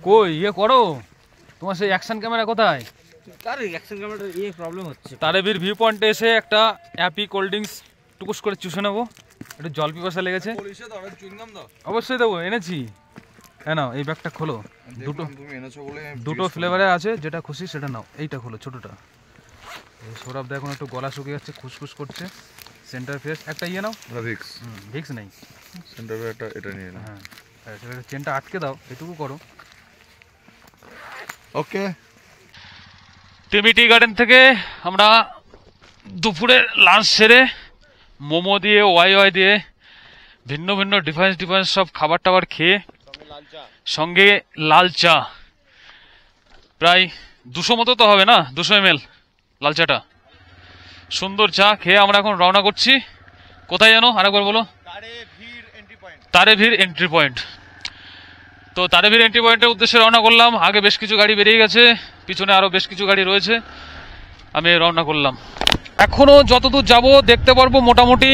কই ইয়ে করো, তোমার সেই অ্যাকশন ক্যামেরা কোথায়? আরে অ্যাকশন ক্যামেরার এই প্রবলেম হচ্ছে। তারেবীর ভিউ পয়েন্টে এসে একটা অ্যাপি কোল্ড ড্রিঙ্কস টুকুস করে চুষে নেবো, একটু জল পিপাসা লেগেছে। অবশ্যই দেবো, এনেছি। হ্যাঁ নাও, এই ব্যাগটা খোলো, দুটো ফ্লেভারে আছে, যেটা খুশি সেটা নাও। এইটা খোলো, ছোটোটা। সৌরভ দা এখন একটু গলা শুকিয়ে যাচ্ছে, খুসখুস করছে। সেন্টার ফ্রেশ একটা ইয়ে নাও। ভিক্স নেই, সেন্টার ফ্রেশটা এটা নিয়ে নাও। হ্যাঁ, চেনটা আটকে দাও, এটুকু করো। ওকে। টিমি টি গার্ডেন থেকে আমরা দুপুরের লাঞ্চ সেরে মোমো দিয়ে ওয়াই দিয়ে ভিন্ন ভিন্ন ডিফারেন্স সব খাবার টাবার খেয়ে সঙ্গে লাল চা, প্রায় 200 মতো তো হবে না, 200 ml লাল চাটা, সুন্দর চা খেয়ে আমরা এখন রওনা করছি। কোথায় জানো আরেকবার বলো? তারেভীর এন্ট্রি পয়েন্ট। তো তারেভীর এন্ট্রি পয়েন্টের উদ্দেশ্যে রওনা করলাম। আগে বেশ কিছু গাড়ি বেরিয়ে গেছে, পিছনে আরো বেশ কিছু গাড়ি রয়েছে, আমি রওনা করলাম। এখনো যতদূর যাব দেখতে পারবো মোটামুটি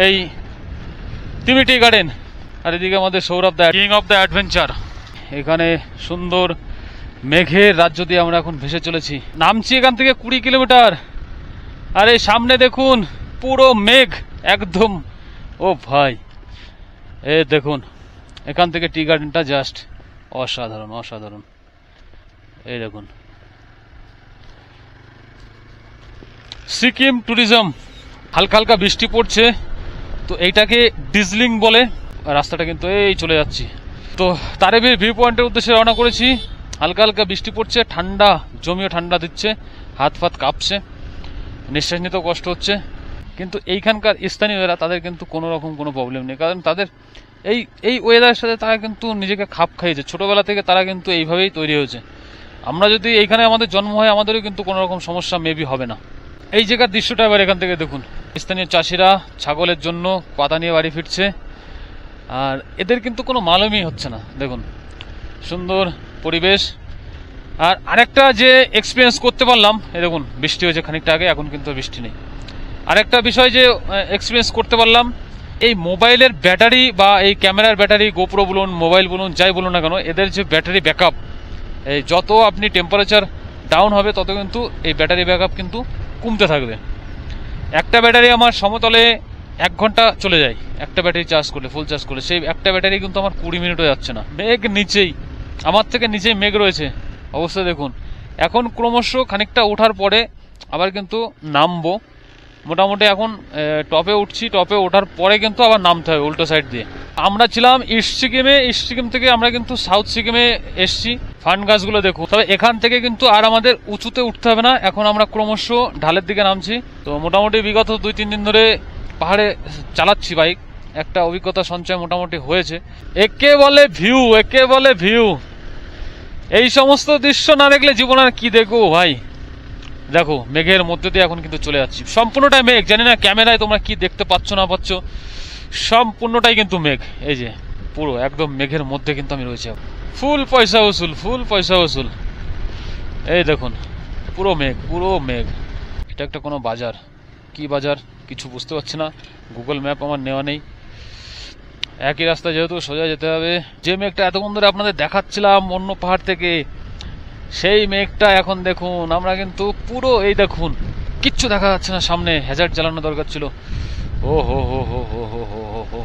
এই টিমি টি গার্ডেন। আর এদিকে আমাদের সৌরভ দা, কিং অফ দ্য অ্যাডভেঞ্চার। এখানে সুন্দর মেঘের রাজ্য দিয়ে আমরা এখন ভেসে চলেছি। নামছি এখান থেকে 20 কিলোমিটার। আর এই সামনে দেখুন পুরো মেঘ একদম। ও ভাই, এ দেখুন এখান থেকে টি গার্ডেনটা জাস্ট অসাধারণ অসাধারণ। এই দেখুন সিকিম ট্যুরিজম। হালকা হালকা বৃষ্টি পড়ছে, তো এইটাকে ডিজলিং বলে। রাস্তাটা কিন্তু এই চলে যাচ্ছি। তো তারেবীর ভিউ পয়েন্টের উদ্দেশ্যে রওনা করেছি। হালকা হালকা বৃষ্টি পড়ছে, ঠান্ডা জমিয়ে ঠান্ডা দিচ্ছে, হাত ফাত কাঁপছে, নিঃশ্বাস নিতেও কষ্ট হচ্ছে। কিন্তু এইখানকার স্থানীয়রা, তাদের কিন্তু কোনো রকম কোনো প্রবলেম নেই, কারণ তাদের এই ওয়েদারের সাথে তারা কিন্তু নিজেকে খাপ খাইয়েছে। ছোটবেলা থেকে তারা কিন্তু এইভাবেই তৈরি হয়েছে। আমরা যদি এইখানে আমাদের জন্ম হয়, আমাদেরও কিন্তু কোনো রকম সমস্যা মেবি হবে না। এই জায়গার দৃশ্যটা এবার এখান থেকে দেখুন। স্থানীয় চাষিরা ছাগলের জন্য পাতা নিয়ে বাড়ি ফিরছে, আর এদের কিন্তু কোনো মালুমই হচ্ছে না। দেখুন সুন্দর পরিবেশ। আর আরেকটা যে এক্সপিরিয়েন্স করতে পারলাম, এই দেখুন বৃষ্টি হয়েছে খানিকটা আগে, এখন কিন্তু বৃষ্টি নেই। আরেকটা বিষয় যে এক্সপিরিয়েন্স করতে পারলাম, এই মোবাইলের ব্যাটারি বা এই ক্যামেরার ব্যাটারি, গোপ্রো বলুন, মোবাইল বলুন, যাই বলুন না কেন, এদের যে ব্যাটারি ব্যাকআপ, এই যত আপনি টেম্পারেচার ডাউন হবে তত কিন্তু এই ব্যাটারি ব্যাকআপ কিন্তু কমতে থাকবে। একটা ব্যাটারি আমার সমতলে 1 ঘন্টা চলে যায়, একটা ব্যাটারি চার্জ করলে, ফুল চার্জ করলে। সেই একটা ব্যাটারি কিন্তু আমার 20 মিনিটও যাচ্ছে না। মেঘ নিচেই, আমার থেকে নিচেই মেঘ রয়েছে। অবশ্যই দেখুন এখন ক্রমশ খানিকটা ওঠার পরে আবার কিন্তু নামবো। মোটামুটি এখন টপে উঠছি, টপে ওঠার পরে কিন্তু আবার নামতে হবে উল্টো সাইড দিয়ে। আমরা ছিলাম ইস্ট সিকিমে, ইস্ট সিকিম থেকে আমরা কিন্তু সাউথ সিকিমে এসছি। ফার্ন গাছগুলো দেখুন। তবে এখান থেকে কিন্তু আর আমাদের উঁচুতে উঠতে হবে না, এখন আমরা ক্রমশ ঢালের দিকে নামছি। তো মোটামুটি বিগত 2-3 দিন ধরে পাহাড়ে চালাচ্ছি বাইক, একটা অভিজ্ঞতা সঞ্চয় মোটামুটি হয়েছে। একে বলে ভিউ, একে বলে ভিউ। এই সমস্ত দৃশ্য না দেখলে জীবন আর কি দেখবো ভাই। দেখো মেঘের মধ্যে দিয়ে এখন কিন্তু চলে যাচ্ছি, সম্পূর্ণটাই মেঘ। জানি না ক্যামেরায় তোমরা কি দেখতে পাচ্ছ না পাচ্ছ, সম্পূর্ণটাই কিন্তু মেঘ। এই যে পুরো একদম মেঘের মধ্যে কিন্তু আমি রয়েছি। ফুল পয়সা উসুল, ফুল পয়সা উসুল। এই দেখুন পুরো মেঘ, পুরো মেঘ। এটা একটা কোনো বাজার, কি বাজার কিছু বুঝতে পারছি না, গুগল ম্যাপ আমার নেওয়া নেই। একই রাস্তা যেহেতু সোজা যেতে হবে। যে মেঘটা এতক্ষণ ধরে আপনাদের দেখাচ্ছিলাম অন্য পাহাড় থেকে, সেই মেঘটা এখন দেখুন। আমরা কিন্তু পুরো এই দেখুন কিচ্ছু দেখা যাচ্ছে না সামনে, হ্যাজার্ড জ্বালানো দরকার ছিল। ও হো হো হো হো হো হো হো হো।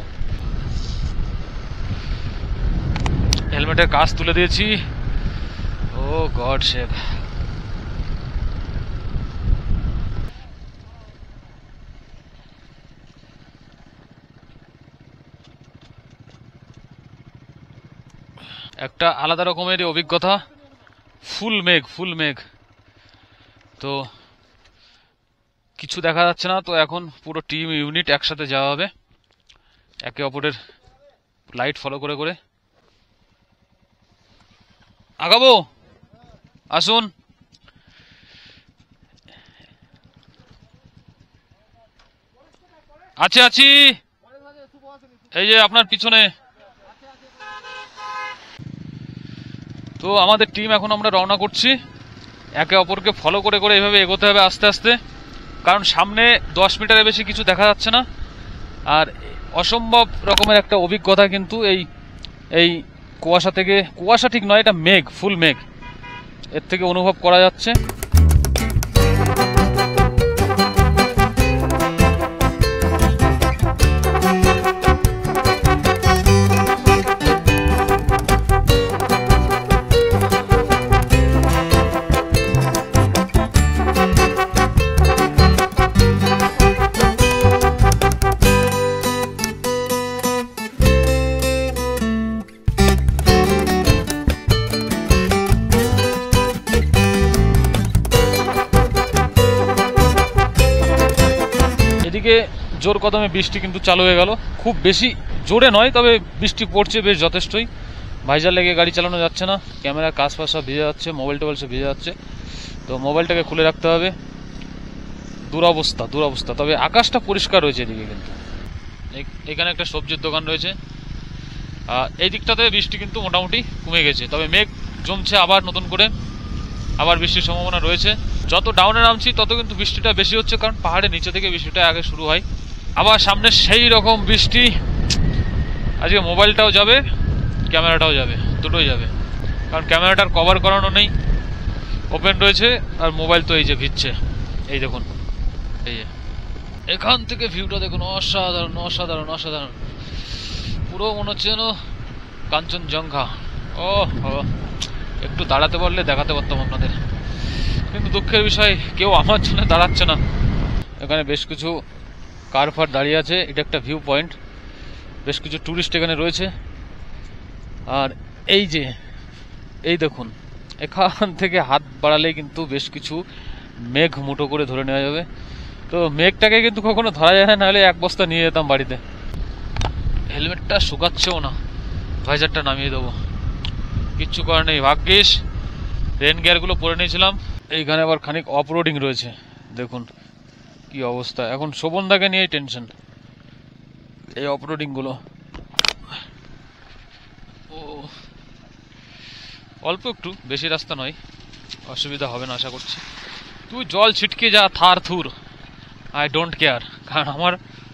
হেলমেটের কাজ তুলে দিয়েছি। ও গড সেভ। একটা আলাদা রকমের অভিজ্ঞতা। ফুল মেঘ, ফুল মেঘ। তো কিছু দেখা যাচ্ছে না। তো এখন পুরো টিম ইউনিট একসাথে যাওয়া হবে, একে অপরের লাইট ফলো করে করে আগাবো। আসুন। আছি আছি, এই যে আপনার পিছনে। তো আমাদের টিম এখন আমরা রওনা করছি, একে অপরকে ফলো করে করে এভাবে এগোতে হবে আস্তে আস্তে, কারণ সামনে 10 মিটারের বেশি কিছু দেখা যাচ্ছে না। আর অসম্ভব রকমের একটা অভিজ্ঞতা কিন্তু এই কুয়াশা থেকে, কুয়াশা ঠিক নয়, এটা মেঘ, ফুল মেঘ, এর থেকে অনুভব করা যাচ্ছে। এদিকে জোর কদমে বৃষ্টি কিন্তু চালু হয়ে গেল, খুব বেশি জোরে নয়, তবে বৃষ্টি পড়ছে বেশ যথেষ্টই। ভাইজার লেগে গাড়ি চালানো যাচ্ছে না, ক্যামেরার কাজ ফাজ সব ভিজে যাচ্ছে, মোবাইল টোবাইল সব ভিজে যাচ্ছে, তো মোবাইলটাকে খুলে রাখতে হবে। দুরবস্থা দুরবস্থা, তবে আকাশটা পরিষ্কার রয়েছে এদিকে। কিন্তু এখানে একটা সবজির দোকান রয়েছে, এই দিকটাতে বৃষ্টি কিন্তু মোটামুটি কমে গেছে, তবে মেঘ জমছে আবার নতুন করে, আবার বৃষ্টির সম্ভাবনা রয়েছে। যত ডাউনে নামছি তত কিন্তু বৃষ্টিটা বেশি হচ্ছে, কারণ পাহাড়ের নিচে থেকে বৃষ্টিটা আগে শুরু হয়। আবার সামনে সেই রকম বৃষ্টি, আজকে মোবাইলটাও যাবে, ক্যামেরাটাও যাবে, দুটোই যাবে, কারণ ক্যামেরাটার কভার করানো নেই, ওপেন রয়েছে, আর মোবাইল তো এই যে ভিজছে। এই দেখুন, এই যে এখান থেকে ভিউটা দেখুন, অসাধারণ অসাধারণ অসাধারণ, পুরো মনে হচ্ছে যেন কাঞ্চনজঙ্ঘা। ও একটু দাঁড়াতে পারলে দেখাতে পারতাম আপনাদের, কিন্তু দুঃখের বিষয় কেউ আমার জন্য দাঁড়াচ্ছে না। এখানে বেশ কিছু কার ফার দাঁড়িয়ে আছে, এটা একটা ভিউ পয়েন্ট, বেশ কিছু ট্যুরিস্ট এখানে রয়েছে। আর এই যে এই দেখুন, এখান থেকে হাত বাড়ালেই কিন্তু বেশ কিছু মেঘ মুঠো করে ধরে নেওয়া যাবে। তো মেঘটাকে কিন্তু কখনো ধরা যায় না, নাহলে এক বস্তা নিয়ে যেতাম বাড়িতে। হেলমেটটা শুকাচ্ছেও না, ভাইজারটা নামিয়ে দেবো, কিচ্ছু করার নেই। ভাগ্যিস রেন গিয়ারগুলো পরে নিয়েছিলাম। এইখানে আবার খানিক অফ রোডিং রয়েছে, দেখুন কি অবস্থা। এখন শোভনদাকে নিয়েই টেনশন, এই অফ রোডিংগুলো। ও অল্প একটু, বেশি রাস্তা নয়, অসুবিধা হবে না আশা করছি। তুই জল ছিটকে যা থার থুর, আই ডোন্ট কেয়ার, কারণ আমার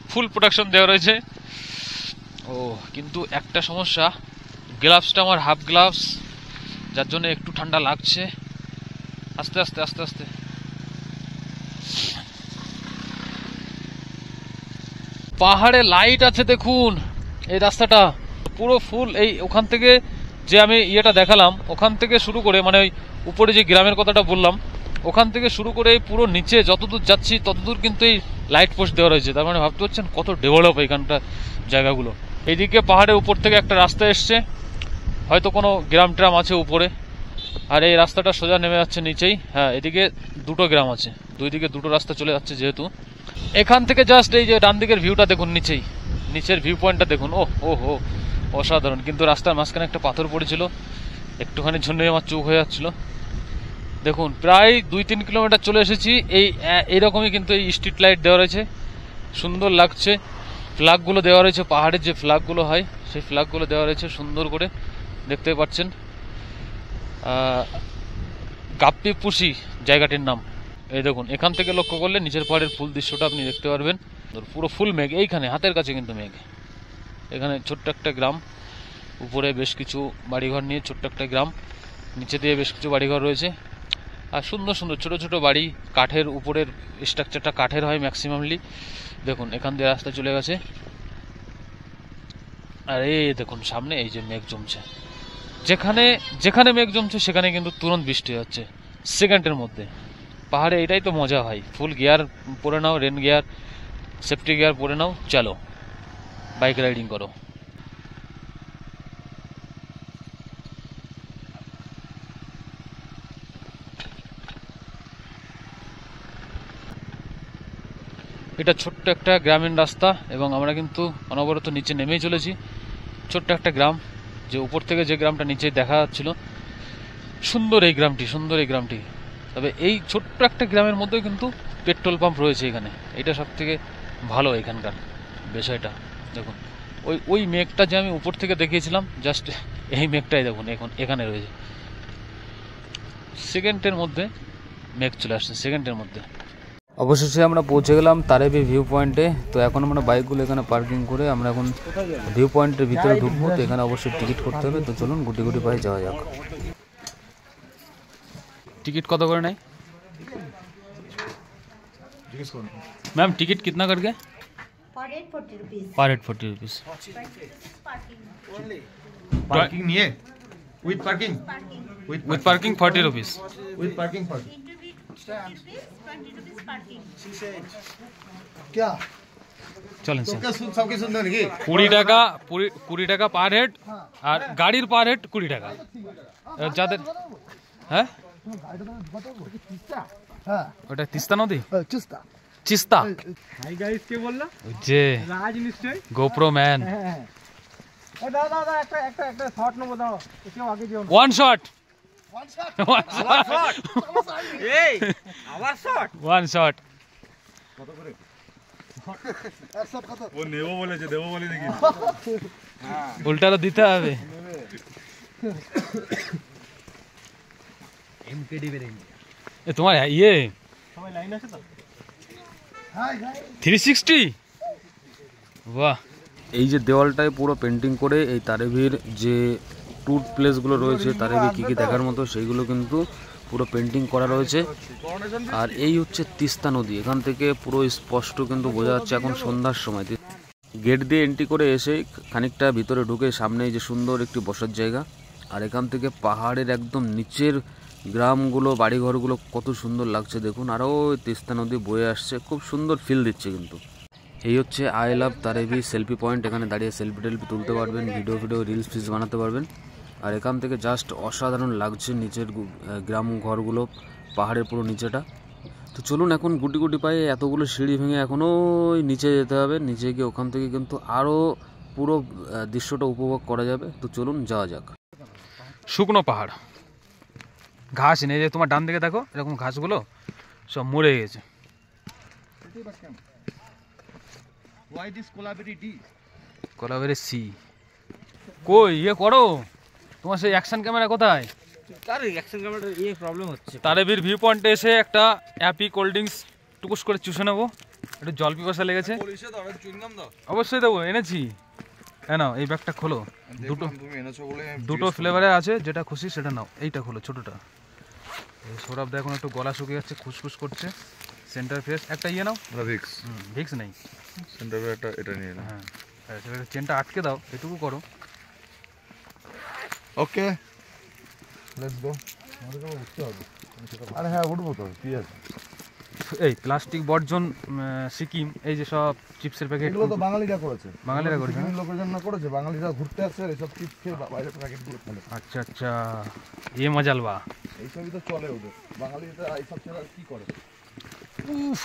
ফুল প্রোটেকশন দেওয়া রয়েছে। ও কিন্তু একটা সমস্যা, গ্লাভসটা আমার হাফ গ্লাভস, যার জন্য একটু ঠান্ডা লাগছে। আস্তে আস্তে আস্তে আস্তে, পাহাড়ে লাইট আছে দেখুন, এই রাস্তাটা পুরো ফুল। এই ওখান থেকে যে আমি ইয়েটা দেখালাম, ওখান থেকে শুরু করে, মানে ওই উপরে যে গ্রামের কথাটা বললাম, ওখান থেকে শুরু করে পুরো নিচে যতদূর যাচ্ছি ততদূর কিন্তু এই লাইট পোস্ট দেওয়া রয়েছে। তার মানে ভাবতে পারছেন কত ডেভেলপ এখানকার জায়গাগুলো। এইদিকে পাহাড়ের উপর থেকে একটা রাস্তা এসছে, হয়তো কোনো গ্রাম ট্রাম আছে উপরে, আর এই রাস্তাটা সোজা নেমে যাচ্ছে নিচেই। হ্যাঁ, এদিকে দুটো গ্রাম আছে, দুই দিকে দুটো রাস্তা চলে যাচ্ছে যেহেতু। এখান থেকে জাস্ট এই যে ডান দিকের ভিউটা দেখুন, নিচেই নিচের ভিউ পয়েন্টটা দেখুন, ও ও হো অসাধারণ। কিন্তু রাস্তার মাঝখানে একটা পাথর পড়েছিল, একটুখানির জন্যই আমার চোখ হয়ে যাচ্ছিল। দেখুন প্রায় 2-3 কিলোমিটার চলে এসেছি। এইরকমই কিন্তু এই স্ট্রিট লাইট দেওয়া রয়েছে, সুন্দর লাগছে। ফ্ল্যাগগুলো দেওয়া রয়েছে, পাহাড়ের যে ফ্ল্যাগগুলো হয় সেই ফ্ল্যাগগুলো দেওয়া রয়েছে সুন্দর করে, দেখতে পাচ্ছেন। গাপ্পিপুসি জায়গাটির নাম। এই দেখুন, এখান থেকে লক্ষ্য করলে নিচের পাহাড়ের ফুল দৃশ্যটা আপনি দেখতে পারবেন, পুরো ফুল মেঘ। এইখানে হাতের কাছে কিন্তু মেঘ। এখানে ছোট্ট একটা গ্রাম, উপরে বেশ কিছু বাড়িঘর নিয়ে ছোট্ট একটা গ্রাম, নিচে দিয়ে বেশ কিছু বাড়িঘর রয়েছে, আর সুন্দর সুন্দর ছোট ছোট বাড়ি। কাঠের উপরের স্ট্রাকচারটা কাঠের হয় ম্যাক্সিমামলি। দেখুন এখান দিয়ে রাস্তা চলে গেছে, আর এই দেখুন সামনে এই যে মেঘ জমছে, যেখানে যেখানে মেঘ জমছে সেখানে কিন্তু তুরন্ত বৃষ্টি হচ্ছে সেকেন্ডের মধ্যে। পাহাড়ে এটাই তো মজা ভাই, ফুল গিয়ার পরে নাও, রেন গিয়ার, সেফটি গিয়ার পরে নাও, চলো বাইক রাইডিং করো। এটা ছোট্ট একটা গ্রামীণ রাস্তা, এবং আমরা কিন্তু অনবরত নিচে নেমেই চলেছি। ছোট্ট একটা গ্রাম, যে উপর থেকে যে গ্রামটা নিচে দেখা যাচ্ছিল, সুন্দর এই গ্রামটি, সুন্দর এই গ্রামটি। তবে এই ছোট্ট একটা গ্রামের মধ্যে কিন্তু পেট্রোল পাম্প রয়েছে এখানে, এটা সব থেকে ভালো এখানকার বিষয়টা। দেখুন ওই মেঘটা যে আমি উপর থেকে দেখিয়েছিলাম, জাস্ট এই মেঘটাই দেখুন এখন এখানে রয়েছে। সেকেন্ডের মধ্যে মেঘ চলে আসছে, সেকেন্ডের মধ্যে। অবশেষে আমরা পৌঁছে গেলাম তারেবি ভিউ পয়েন্টে। তো এখন আমরা বাইকগুলো এখানে পার্কিং করে আমরা এখন ভিউ পয়েন্টের ভিতরে ঢুকবো। তো এখানে অবশ্যই টিকিট করতে হবে। তো চলুন গুটি গুটি পায়ে যাওয়া যাক। टिकट कत कर नहीं मैम टिकट कितना करके पर हेड 40 रुपीस पर हेड 40 रुपीस पार्किंग नहीं है with parking with parking 40 rupees with parking 40 20 rupees parking क्या चलें सबके सुंदर की 20 টাকা 20 টাকা পার হেড আর গাড়ির পার হেড 20 টাকা যাদের হ্যাঁ ওটা তিস্তা নদী চিস্তা হাই গাইস কে বললা যে রাজ নিশ্চয় গোপ্রো ম্যান এ দাও দাও দাও একটা শট নেবো দাও কেউ আগে যেও না ওয়ান শট এই আবার শট ওয়ান শট वो नेवो बोले जे देवो बोले नाকি উল্টা তো দিতে হবে এমকেডি বেরিয়ে এ তোমার ইয়ে সবাই লাইন আছে তো 360 বাহ এই যে দেওয়ালটায় পুরো পেন্টিং করে এই তারেভির যে ট্যুর প্লেসগুলো রয়েছে তারেভি কী কী দেখার মতো সেইগুলো কিন্তু পুরো পেন্টিং করা রয়েছে। আর এই হচ্ছে তিস্তা নদী, এখান থেকে পুরো স্পষ্ট কিন্তু বোঝা যাচ্ছে এখন সন্ধ্যার সময়। গেট দিয়ে এন্ট্রি করে এসে খানিকটা ভিতরে ঢুকে সামনে যে সুন্দর একটি বসার জায়গা, আর এখান থেকে পাহাড়ের একদম নিচের গ্রামগুলো বাড়িঘরগুলো কত সুন্দর লাগছে দেখুন। আরও তিস্তা নদী বয়ে আসছে, খুব সুন্দর ফিল দিচ্ছে কিন্তু। এই হচ্ছে আই লাভ তারেভি সেলফি পয়েন্ট, এখানে দাঁড়িয়ে সেলফি টেলফি তুলতে পারবেন, ভিডিও রিলস ফিলস বানাতে পারবেন। আর এখান থেকে জাস্ট অসাধারণ লাগছে নিচের গ্রাম ঘরগুলো, পাহাড়ের পুরো নিচেটা। তো চলুন এখন গুটি গুটি পায়ে এতগুলো সিঁড়ি ভেঙে এখনও নিচে যেতে হবে, নিচে গিয়ে ওখান থেকে কিন্তু আরও পুরো দৃশ্যটা উপভোগ করা যাবে। তো চলুন যাওয়া যাক। শুকনো পাহাড়, ঘাস নেই, যে তোমার ডান দিকে দেখো এরকম ঘাসগুলো সব মরে গেছে। কোলাবেরি সি কই ইয়ে করো, তোমার সেই অ্যাকশন ক্যামেরা কোথায়? কার অ্যাকশন ক্যামেরার এই প্রবলেম হচ্ছে। তারেবির ভিউ পয়েন্টে এসে একটা অ্যাপি কোল্ড ড্রিঙ্কস টুকুস করে চুষে নেবো, একটু জল পিপাসা লেগেছে। অবশ্যই দেবো, এনেছি। হ্যাঁ নাও, এই ব্যাগটা খোলো, দুটো ফ্লেভারে আছে, যেটা খুশি সেটা নাও। এইটা খোলো, ছোটোটা। সৌরভ দা এখন একটু গলা শুকিয়ে যাচ্ছে, খুসখুস করছে। সেন্টার ফ্রেশ একটা ইয়ে নাও। ভিক্স ভিক্স নেই, সেন্টার এটা নিয়ে নাও। হ্যাঁ চেনটা আটকে দাও, এটুকু করো। Okay let's go. উঠতে হবে। আরে হ্যাঁ উঠবো তো, কি আছে। এই প্লাস্টিক বর্জন সিকিম, এই যে সব চিপসের প্যাকেট, এগুলো তো বাঙালিরা করেছে। বাঙালিরা করেছে, বিভিন্ন লোকের জন্য করেছে। বাঙালিরা ঘুরতে আসছে আর এসব চিপস খেয়ে বাইরে প্যাকেটগুলো ফেলে। আচ্ছা আচ্ছা, ইয়ে মজালবা। এইসবই তো চলে ওদের। বাঙালিরা এইসব ছাড়া কি করে? উফ,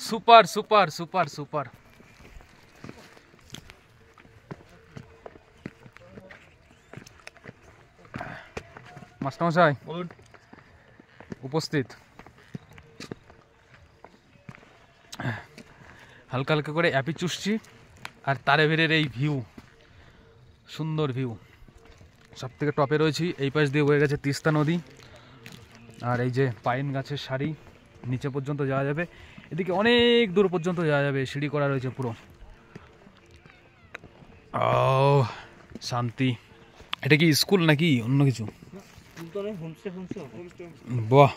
সুপার সুপার সুপার সুপার। মাস্টারমশাই উপস্থিত। হালকা হালকা করে অ্যাপি চুষছি, আর তারেভীরের এই ভিউ, সুন্দর ভিউ। সব থেকে টপে রয়েছি, এই পাশ দিয়ে বয়ে গেছে তিস্তা নদী, আর এই যে পাইন গাছের সারি, নিচে পর্যন্ত যাওয়া যাবে। এদিকে অনেক দূর পর্যন্ত যাওয়া যাবে, সিঁড়ি করা রয়েছে পুরো। ও শান্তি। এটা কি স্কুল নাকি অন্য কিছু? বাহ,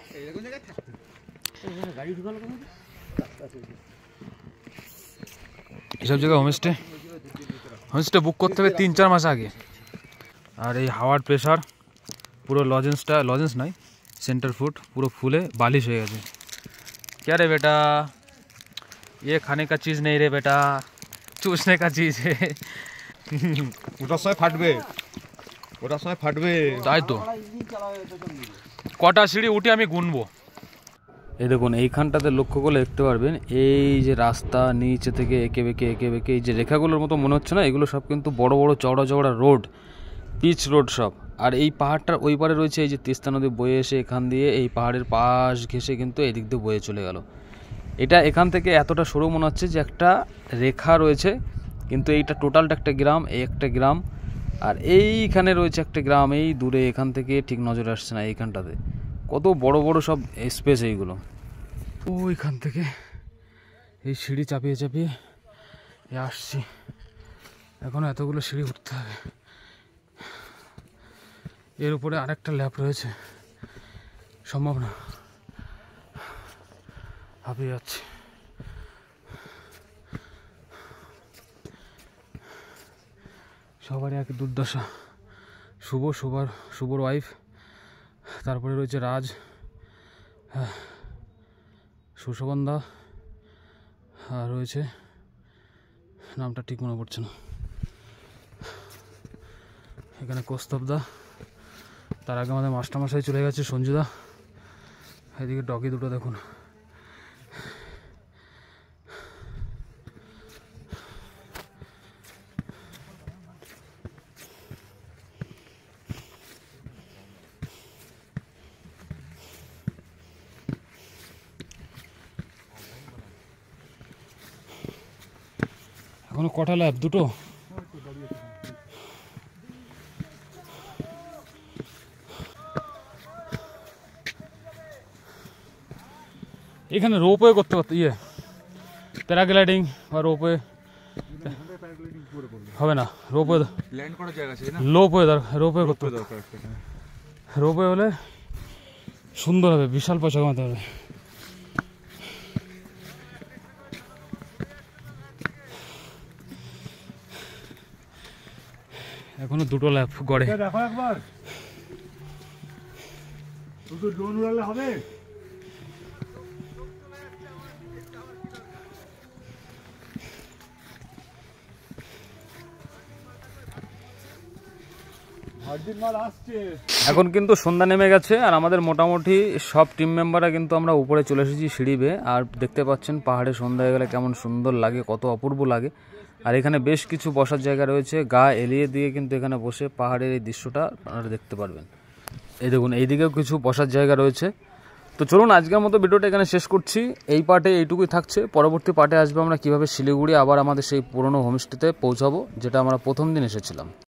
এসব জায়গায় হোমস্টে বুক করতে হবে 3-4 মাস আগে। আর এই হাওয়ার প্রেশার, পুরো লজেন্স নয়, सेंटर फूड पूरा फूले बालिश हो गए। क्या रे बेटा, ये खाने का चीज़ नहीं रे बेटा, चूसने का चीज़ है। ওটার সময় ফাটবে, ওটার সময় ফাটবে। তাই তো, কটা সিঁড়ি উঠে আমি গুনবো। এই দেখুন, এইখানটাতে লক্ষ্য করলে দেখতে পারবেন, এই যে রাস্তা নিচে থেকে এঁকে বেঁকে এই যে রেখাগুলোর মতো মনে হচ্ছে না, এগুলো সব কিন্তু বড় বড় চওড়া রোড, পিচ রোড সব। আর এই পাহাড়টার ওই পারে রয়েছে এই যে তিস্তা নদী বয়ে এসে এখান দিয়ে এই পাহাড়ের পাশ ঘেঁষে কিন্তু এদিক দিয়ে বয়ে চলে গেল। এটা এখান থেকে এতটা সরু মনে হচ্ছে যে একটা রেখা রয়েছে, কিন্তু এইটা টোটালটা একটা গ্রাম, এই একটা গ্রাম। আর এইখানে রয়েছে একটা গ্রাম, এই দূরে, এখান থেকে ঠিক নজরে আসছে না। এইখানটাতে কত বড় বড় সব স্পেস এইগুলো। ওইখান থেকে এই সিঁড়ি চাপিয়ে চাপিয়ে আসছি। এখনো এতগুলো সিঁড়ি উঠতে হবে। এর উপরে আরেকটা ল্যাব রয়েছে, সম্ভব না, হাঁপিয়ে যাচ্ছি। সবারই এক দুর্দশা। শুভর ওয়াইফ, তারপরে রয়েছে রাজ, সুশোভনদা, আর রয়েছে নামটা ঠিক মনে পড়ছে না, এখানে কৌস্তবদা, তার আগে আমাদের মাস্টারমশাই চলে গেছে সঞ্জুদা। এদিকে ডগি দুটো দেখুন। এখনো কটা ল্যাব? দুটো। এখানে রোপওয়ে করতে পারতো, প্যারাগ্লাইডিং বা রোপওয়ে হবে না, রোপওয়ে ল্যান্ড করার জায়গা আছে না, রোপওয়ে করতে দরকার। রোপওয়ে হলে সুন্দর হবে, বিশাল পয়সা কামাতে হবে। এখনো দুটো ল্যাব গড়ে। দেখো একবার, শুধু ড্রোন উড়ালে হবে? এখন কিন্তু সন্ধ্যা নেমে গেছে, আর আমাদের মোটামুটি সব টিম মেম্বাররা কিন্তু আমরা উপরে চলে এসেছি সিঁড়ি বেয়ে। আর দেখতে পাচ্ছেন পাহাড়ে সন্ধ্যা হয়ে গেলে কেমন সুন্দর লাগে, কত অপূর্ব লাগে। আর এখানে বেশ কিছু বসার জায়গা রয়েছে, গা এলিয়ে দিয়ে কিন্তু এখানে বসে পাহাড়ের এই দৃশ্যটা আপনারা দেখতে পারবেন। এই দেখুন, এইদিকেও কিছু বসার জায়গা রয়েছে। তো চলুন আজকের মতো ভিডিওটা এখানে শেষ করছি। এই পার্টে এইটুকুই থাকছে। পরবর্তী পার্টে আসবে আমরা কীভাবে শিলিগুড়ি আবার আমাদের সেই পুরনো হোমস্টেতে পৌঁছাবো, যেটা আমরা প্রথম দিন এসেছিলাম।